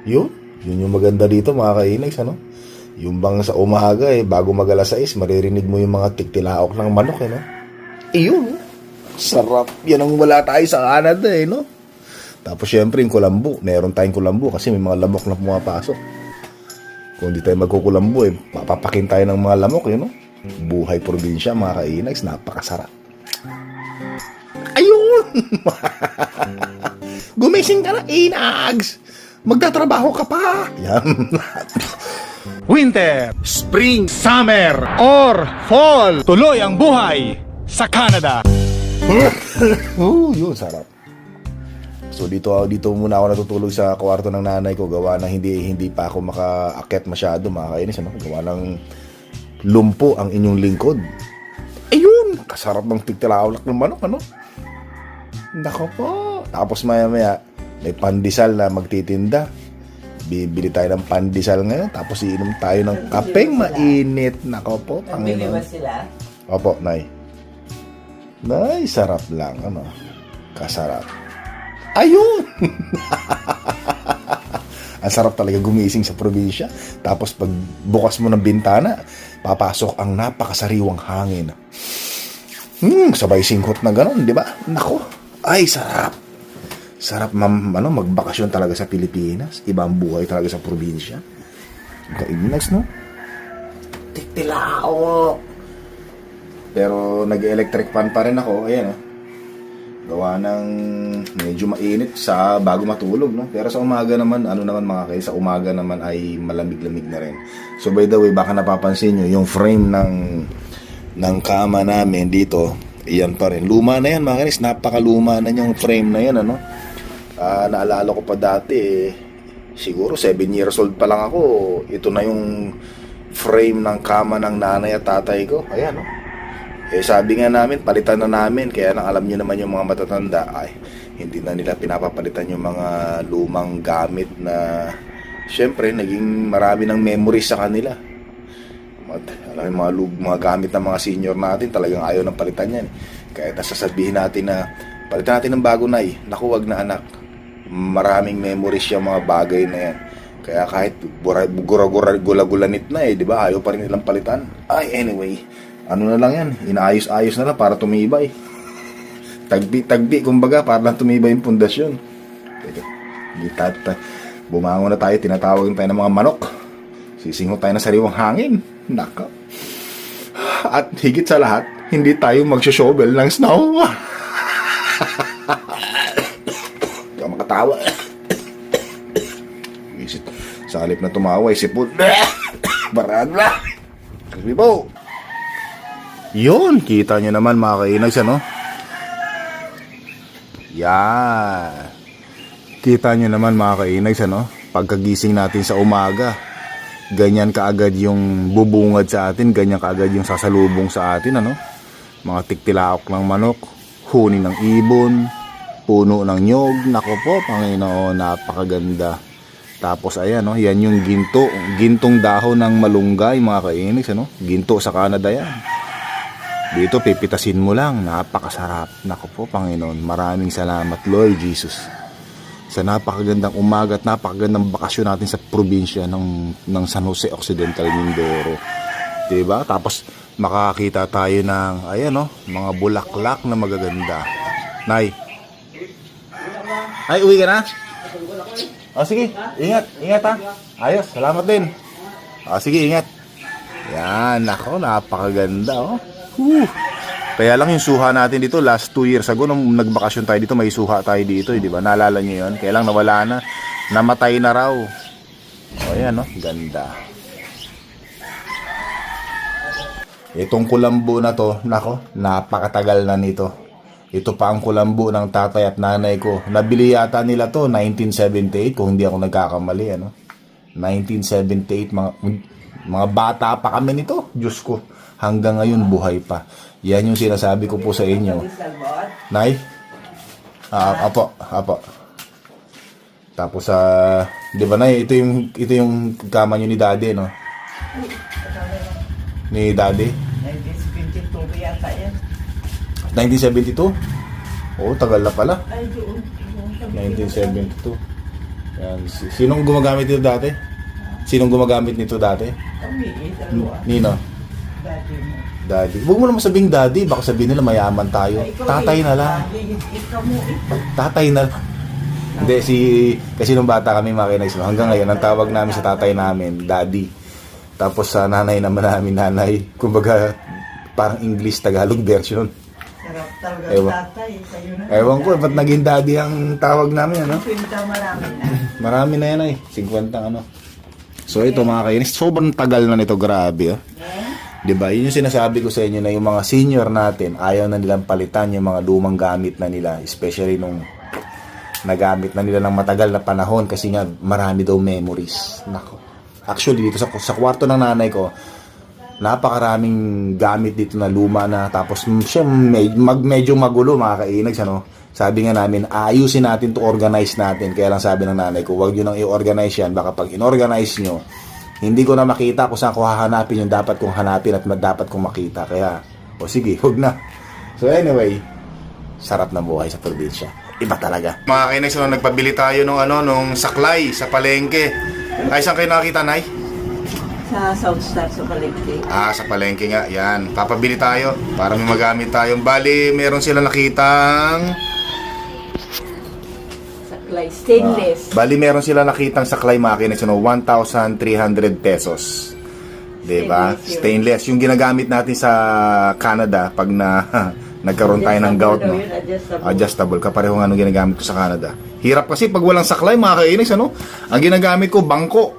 Yun yung maganda dito mga kainags, ano? Yung bang sa umaga bago mag alas 6, maririnig mo yung mga tiktilaok ng manok, no? Iyon, sarap. Yan ang wala tayo sa Canada, no? Tapos syempre yung kulambo, meron tayong kulambo kasi may mga lamok na pumapasok. Kung di tayo magkukulambo, papapakin tayo ng mga lamok, no? Buhay probinsya mga kainags, napakasarap. Ayun! Gumising ka na, inags! Magtatrabaho ka pa! Yan. Winter, Spring, Summer, or Fall. Tuloy ang buhay sa Canada. Yun, sarap. So dito muna ako natutulog sa kwarto ng nanay ko, gawa na hindi pa ako makaakyat masyado, makakainis, ano? Gawa ng lumpo ang inyong lingkod. Ayun, kasarap ng tigtilawak ng manok, ano? Nako po. Tapos maya may pandesal na magtitinda. Bibili tayo ng pandesal ngayon, tapos iinom tayo ng kapeng mainit. Nako po, Nabili ba sila? Opo, Nay. Nay, sarap lang, ano? Kasarap. Ayun! Ang sarap talaga gumising sa probinsya. Tapos pag bukas mo ng bintana, papasok ang napakasariwang hangin. Sabay singkot na gano'n, di ba? Nako, ay sarap. Sarap magbakasyon talaga sa Pilipinas. Ibang buhay talaga sa probinsya. Kainags, no? Tiktilao. Pero nag-electric fan pa rin ako. Ayan, gawa ng medyo mainit sa bago matulog, no? Pero sa umaga naman, mga kayo, sa umaga naman ay malamig-lamig na rin. So by the way, baka napapansin nyo, yung frame ng kama namin dito, iyan pa rin. Luma na yan, mga kanis. Napakaluma na yung frame na yan, ano? Naalala ko pa dati, siguro 7 years old pa lang ako, ito na yung frame ng kama ng nanay at tatay ko. Ayan, no? Sabi nga namin, palitan na namin. Kaya nang alam nyo naman yung mga matatanda, hindi na nila pinapapalitan yung mga lumang gamit na syempre, naging marami ng memories sa kanila. Alam yung mga gamit ng mga senior natin, talagang ayaw ng palitan yan. Kaya sasabihin natin na palitan natin ng bago, Nay. Naku, wag na anak. Maraming memories yung mga bagay na yan. Kaya kahit gula-gulanit na di ba? Ayaw pa rin nilang palitan. Anyway, ano na lang yan, inaayos-ayos na lang para tumibay. Tagbi, kumbaga, para lang tumibay yung pundasyon. Bumangon na tayo, tinatawagin tayo ng mga manok. Sisingot tayo ng sariwang hangin. Naka. At higit sa lahat, hindi tayo magsho-shovel ng snow. Hindi ako makatawa. Sa halip na tumawa, isipon. Barad na. Sabi po. Yun, kita nyo naman mga kainags, ano? Yan. Kita nyo naman mga kainags, ano? Pagkagising natin sa umaga, ganyan kaagad yung bubungad sa atin, ganyan kaagad yung sasalubong sa atin, ano? Mga tiktilaok ng manok, huni ng ibon, puno ng nyog. Nako po, Panginoon, napakaganda. Tapos ayan, no? Yan yung gintong dahon ng malunggay mga kainags, ano? Ginto sa Canada yan. Dito pipitasin mo lang, napakasarap. Nako po, Panginoon, maraming salamat Lord Jesus sa napakagandang umaga at napakagandang bakasyon natin sa probinsya ng San Jose Occidental, Mindoro. Diba? Tapos makakita tayo ng ayan, no? Mga bulaklak na magaganda. Nay, ay uwi ka na? Sige, ingat ha. Ayos, salamat din. Sige, ingat. Yan, nako, napakaganda, Kaya lang yung suha natin dito last 2 years ago nung nagbakasyon tayo dito, may suha tayo dito, di ba? Naalala niyo 'yon? Kaya lang nawala na. Namatay na raw. Ayan, no? Ganda. Itong kulambo na to, nako, napakatagal na nito. Ito pa ang kulambo ng tatay at nanay ko. Nabili yata nila to 1978 kung hindi ako nagkakamali, ano? 1978, mga bata pa kami nito. Diyos ko. Hanggang ngayon buhay pa. Yan yung sinasabi ko po sa inyo. Nay? Apo. Tapos di ba, Nay, ito yung kama niyo ni Daddy, no? Ni Daddy? 1972 yata yan. 1972? Oo, tagal na pala. Ay, doon. 1972. Yan. Sinong gumagamit nito dati? Sinong gumagamit nito dati? Kami, dalawa. Nino? Dati mo. Daddy. Huwag mo naman sabing daddy. Baka sabihin nila mayaman tayo. Ikaw Tatay eh, na lang. daddy, ikaw mo eh. Tatay na lang. Hindi, kasi nung bata kami makinig. Hanggang ngayon, ang tawag namin sa tatay namin, daddy. Tapos sa nanay naman namin, nanay. Kumbaga, parang English, Tagalog version. Sarap talaga Ewan. tatay. Kayo na. Ewan ko, ba't naging daddy ang tawag namin, ano? Pinta marami na. Marami na yan ay. 50 ano. So ito mga kainis, sobrang tagal na nito, grabe. Oh. Diba? Yun yung sinasabi ko sa inyo na yung mga senior natin, ayaw na nilang palitan yung mga lumang gamit na nila. Especially nung nagamit na nila ng matagal na panahon kasi nga marami daw memories. Nako. Actually, dito sa kwarto ng nanay ko, napakaraming gamit dito na luma na. Tapos siya medyo magulo mga kainags. Ano? Sabi nga namin, ayusin natin to, organize natin. Kaya lang sabi ng nanay ko, huwag nyo nang i-organize yan. Baka pag in-organize nyo, hindi ko na makita kung saan ko hahanapin yung dapat kong hanapin at dapat kong makita. Kaya, o sige, huwag na. So anyway, sarap ng buhay sa probinsya. Iba talaga. Mga kainex, nagpabili tayo nung saklay sa palengke. Ay, saan kayo nakakita, Nay? Sa South Star sa Palengke. Sa palengke nga. Yan. Papabili tayo para may magamit tayo. Bali, meron sila nakitang... Saklay stainless. Bali, meron sila nakitang saklay makina. 1,300 pesos. Diba? Stainless. Yung ginagamit natin sa Canada pag nagkaroon tayo ng gout. No? Adjustable. Kapareho nga nung ginagamit ko sa Canada. Hirap kasi pag walang saklay, mga kainis, ano? Ang ginagamit ko, bangko.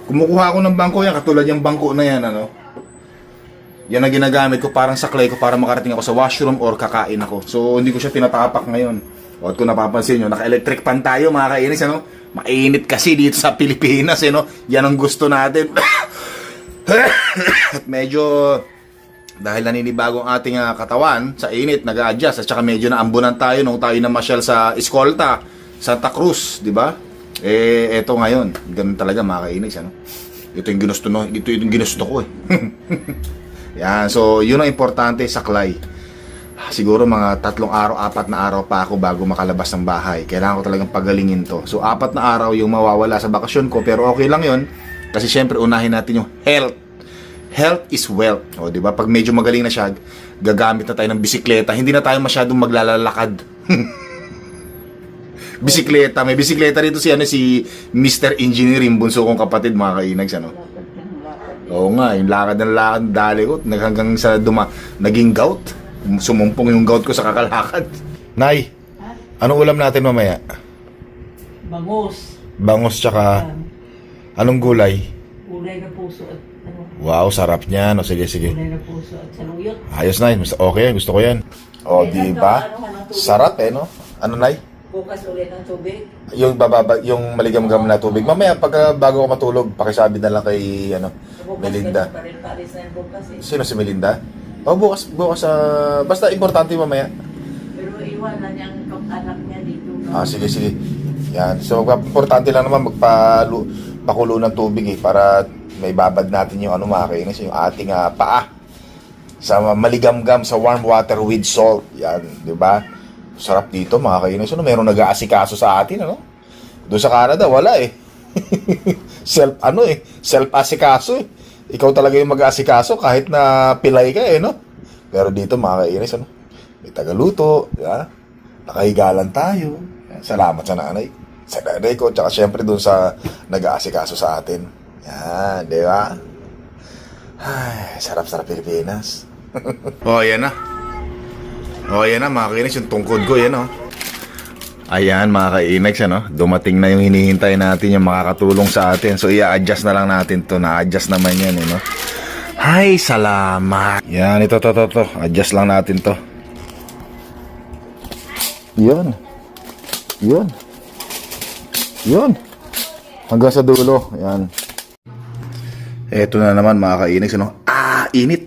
Kumukuha ako ng bangko yan, katulad yung bangko na yan, ano? Yan ang ginagamit ko, parang saklay ko para makarating ako sa washroom or kakain ako. So, hindi ko siya tinatapak ngayon. O, at kung napapansin nyo, naka-electric pan tayo, mga kainis, ano? Mainit kasi dito sa Pilipinas, eh, no? Yan ang gusto natin. At medyo, dahil naninibago ang ating katawan sa init, nag-a-adjust. At saka medyo naambunan tayo nung tayo namasyal sa Escolta, Santa Cruz, di ba? Eto ngayon, ganun talaga mga kainis, ano? Ito yung ginusto, no? Ito yung ginusto ko, eh. Yan, so yun ang importante, saklay. Siguro mga 3 araw, 4 na araw pa ako bago makalabas ng bahay. Kailangan ko talagang pagalingin to. So 4 na araw yung mawawala sa bakasyon ko, pero okay lang yun. Kasi syempre unahin natin yung health. Health is wealth. O, di ba? Pag medyo magaling na siya, gagamit na tayo ng bisikleta. Hindi na tayo masyadong maglalakad. Bisikleta. May bisikleta rito si Mr. Engineer, yung bunso kong kapatid, mga kainags, ano? Oo nga, yung lakad ng lakad, dali ko, hanggang sa naging gout. Sumumpong yung gout ko sa kakalakad. Nay, anong ulam natin mamaya? Bangus. Bangus tsaka, anong gulay? Kulay na puso at ano. Wow, sarap niyan. O, sige. Kulay na puso at saluyot. Ayos, Nay. Okay, gusto ko yan. O, di ba? Sarap, no? Ano, Nay? Bukas ulit ng tubig. Yung yung maligam-gam na tubig. Mamaya, bago ako matulog, pakisabi na lang kay, Bukas Melinda. pa rin paris na yung bukas eh. Sino si Melinda? O, bukas, basta importante mamaya. Pero iwanan niyang anak niya dito. No? Sige. Yan. So, importante lang naman pakulo ng tubig, para may babad natin yung makakainis, yung ating paa. Sa maligam-gam sa warm water with salt. Yan, di ba? Sarap dito, mga kainis. Merong nag-aasikaso sa atin, ano? Doon sa Canada, wala eh. Self-asikaso eh. Ikaw talaga yung mag-aasikaso kahit na pilay ka eh, no? Pero dito, mga kainis, may tagaluto, ya? Nakahiga lang tayo. Salamat sa nanay. Sa nanay ko, tsaka syempre doon sa nag-aasikaso sa atin. Yan, di ba? Ay, sarap-sarap Pilipinas. Yan na. Yan na, mga kainex, yung tungkod ko, yan, Ayan, mga kainex, dumating na yung hinihintay natin, yung makakatulong sa atin. So, i-adjust na lang natin to. Na-adjust naman yan, Ay, salamat. Yan, ito. Adjust lang natin to. Yun. Hanggang sa dulo. Yan. Eto na naman, mga kainex, init.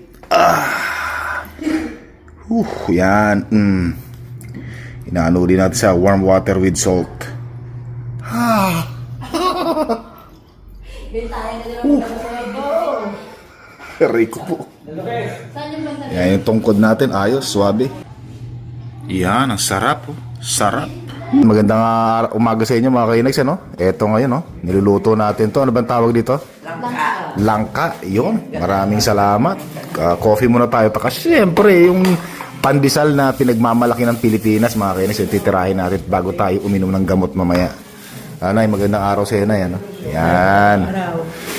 Yan. Inaano din natin sa warm water with salt. Rico po. Yan yung tungkod natin. Ayos, swabe. Yan, ang sarap. Sarap. Magandang umaga sa inyo mga kainags, ano? Eto ngayon, no? Niluluto natin to. Ano bang tawag dito? Langka. Yun. Maraming salamat. Coffee muna tayo. Kasi syempre, yung pandesal na pinagmamalaki ng Pilipinas, mga kainags, yung titirahin natin bago tayo uminom ng gamot mamaya. Nay, magandang araw sa iyo, Nay, ano? Yan.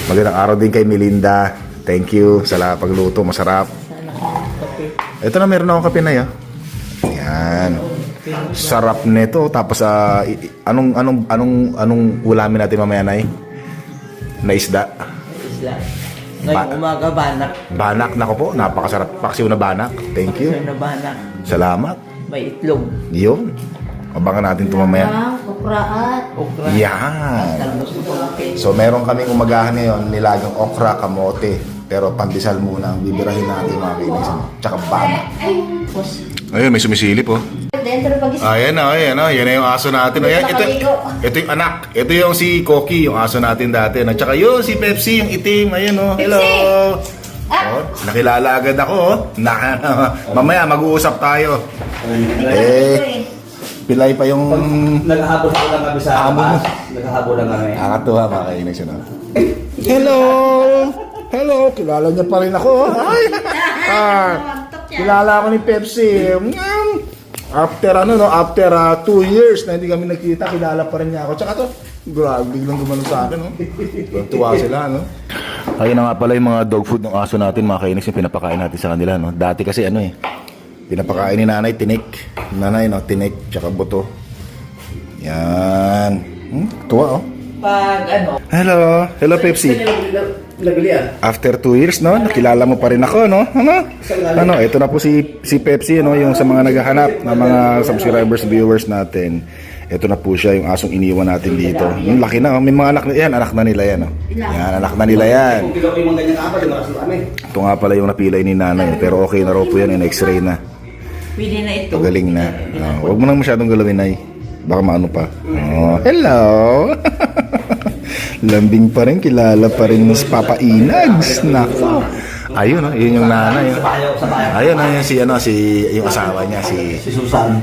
Magandang araw din kay Melinda. Thank you sa pagluto. Masarap. Ito na, meron akong kape, Nay, ah. Yan. Sarap nito. Tapos anong ulamin natin mamaya, Nay? Na isda. Ngayong umaga, banak. Banak, nako po. Napakasarap. Paksiw na banak. Thank you. Na banak. Salamat. May itlog. Yun. Abangan natin ito mamaya. Okra. Yan. Talbos na pumaki. So meron kaming umagahan ngayon, nilagang okra, kamote. Pero pandesal muna ang bibirahin natin mga kainis. Tsaka banak. Ayun, may sumisilip, oh. Ayan na. Yan na yung aso natin. Ayan, ito yung anak. Ito yung si Koki, yung aso natin dati. At saka yun, si Pepsi, yung itim. Ayan, oh. Hello. Oh, nakilala agad ako, oh. Mamaya, mag-uusap tayo. Pilay pa yung... Naghahabol lang kami sa Amo. Naghahabol lang kami. Nakakatuwa mga kainis yun. Hello! Hello! Kilala niya pa rin ako. Ay! Kilala ako ni Pepsi. After after 2 years na hindi kami nagkita, kilala pa rin niya ako. Tsaka to, grabe, biglang gumano sa akin. Tuwa sila, no? Ayun na nga pala yung mga dog food ng aso natin, mga kainis, yung pinapakain natin sa kanila, no? Dati kasi pinapakain ni nanay, tinik. Nanay, no? Tinik, tsaka buto. Yan. Tuwa, oh. Pag Hello. Hello, Pepsi. After 2 years, no? Nakilala mo pa rin ako, no? Ito na po si Pepsi, no? Yung sa mga naghahanap ng mga subscribers, viewers natin. Ito na po siya, yung asong iniwan natin dito. Yung laki na, oh. May mga anak na nila yan, no? Yan, anak na nila yan. Kung kilo yung mga ganyan apat, lumakas na kami. Ito nga pala yung napilay ni nanay, pero okay na raw po yan, in X-ray na. Pwede na ito. Galing na. Huwag mo nang masyadong galawin, Nay. Baka maano pa. Oh, hello! Lambing pa rin, kilala pa rin mas Papa Inags. Nako. Ayun, no? Yun yung nanay. Sa bayan. Ayun, yung asawa niya, si Susan.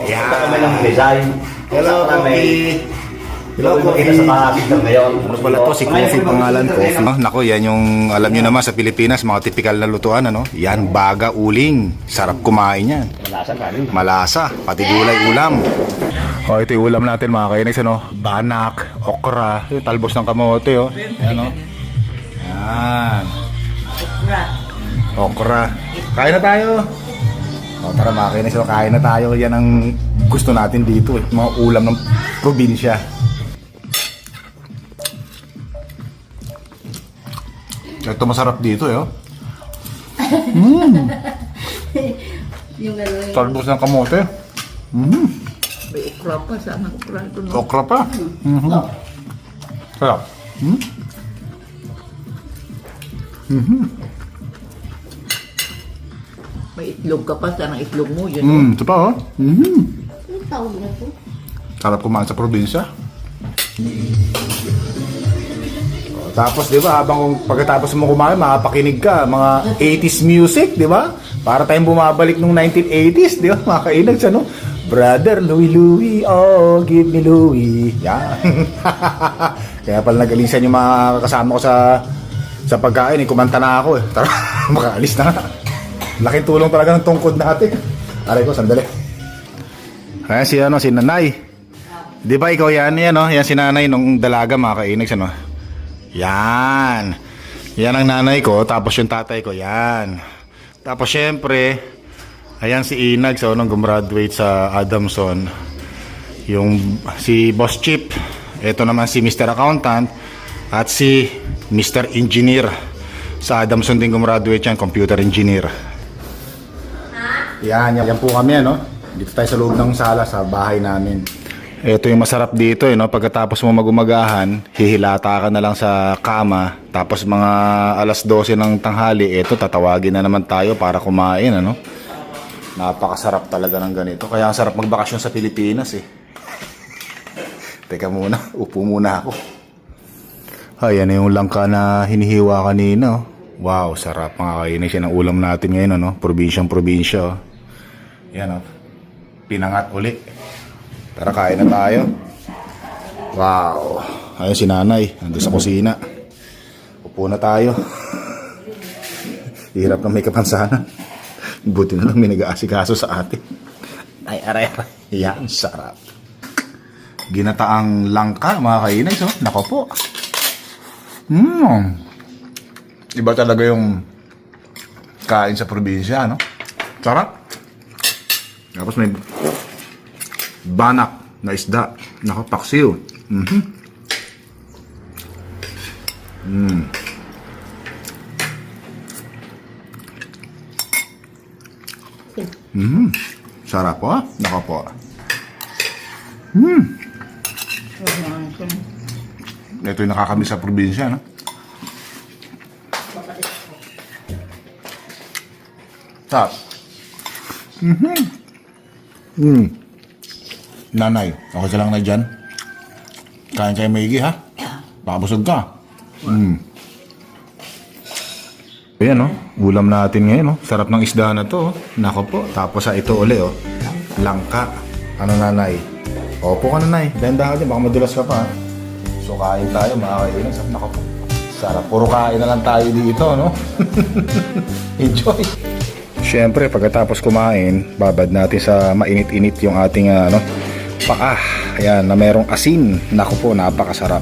Yeah. Kami lang design. Hello, Kofi. Hello, Kofi. Kita sa kahapit ng ngayon. Ano pala to? Si Kofi, pangalan Kofi. Nako, yan yung, alam nyo naman sa Pilipinas, mga typical na lutuan, ano? Yan, baga, uling. Sarap kumain yan. Malasa galing. Malasa, pati gulay ulam. Oh, ito yung ulam natin mga kainis, ano? Banak, okra, yung talbos ng kamote, oh. Yan, oh. Yan. Okra. Kain na tayo. O, tara mga kainis, oh, kain na tayo. Yan ang gusto natin dito, eh. Mga ulam ng probinsya. Ito masarap dito, eh, oh. Yung gano'n. Talbos ng kamote. may okra pa. Sana okra ito, no? Okra pa. Sarap. May itlog ka pa. Sana itlog mo. Yun. Ito pa, oh. Anong tawag na ito? Sarap kumain sa probinsya. Tapos, di ba, pagkatapos mo kumain, makapakinig ka, mga 80s music, di ba? Para tayong bumabalik nung 1980s, di ba? Mga kainags, ano? Brother Louie Louie, oh, give me Louie. Yan. Kaya pala nag-alisan yung mga kasama ko sa pagkain, kumanta na ako, eh. Tara, makaalis na nga. Laking tulong talaga ng tungkod natin. Aray ko, sandali. Kaya si Nanay. Di ba ikaw yan, no? Yan si Nanay nung dalaga, mga kainags, ano? Yan. Yan ang nanay ko, tapos yung tatay ko, yan. Tapos syempre, ayan si Inag, so nung gumraduate sa Adamson. Si Boss Chip, ito naman si Mr. Accountant, at si Mr. Engineer. Sa Adamson din gumraduate yan, computer engineer. Yan po kami, ano? Dito tayo sa loob ng sala, sa bahay namin. Ito yung masarap dito, no? Pagkatapos mo magumagahan, hihilata ka na lang sa kama, tapos mga alas 12 ng tanghali, ito tatawagin na naman tayo para kumain, ano? Napakasarap talaga ng ganito. Kaya ang sarap magbakasyon sa Pilipinas, eh. Teka muna, upo muna ako. Ayan na yung langka na hinihiwa kanina, oh. Wow, sarap mga kainis. Yan ang ulam natin ngayon, ano? Probinsyang probinsya, oh. Yan, oh. Pinangat uli. Tara, kain na tayo. Wow. Ayun si nanay, nandun sa kusina. Upo na tayo. Hirap na may kapansanan. Buti na lang may nag-aasikaso sa atin. Ay, aray. Yan, sarap. Ginataang langka, mga kainags, oh. Nako po. Iba talaga yung kain sa probinsya, no? Sarap. Tapos may banak na isda. Nako, paksiw. Sarap po, ah. Nako po. Ito yung nakakamiss sa probinsya, no? Sarap. Nanay, okay ka lang na dyan? Kain kayo maigi, ha? Baka busog ka. Ayan, no? Ulam natin ngayon, no? Sarap ng isda na to, oh. Nako po. Tapos ito uli, oh. Langka. Ano, nanay? Opo ka, nanay. Dahan-dahan dyan, baka madulas ka pa, ha? So, kain tayo, mga kaibigan. Nako po. Sarap. Puro kain na lang tayo dito, no? Enjoy. Siyempre, pagkatapos kumain, babad natin sa mainit-init yung ating, paa. Ayan, na merong asin. Nako po, napakasarap.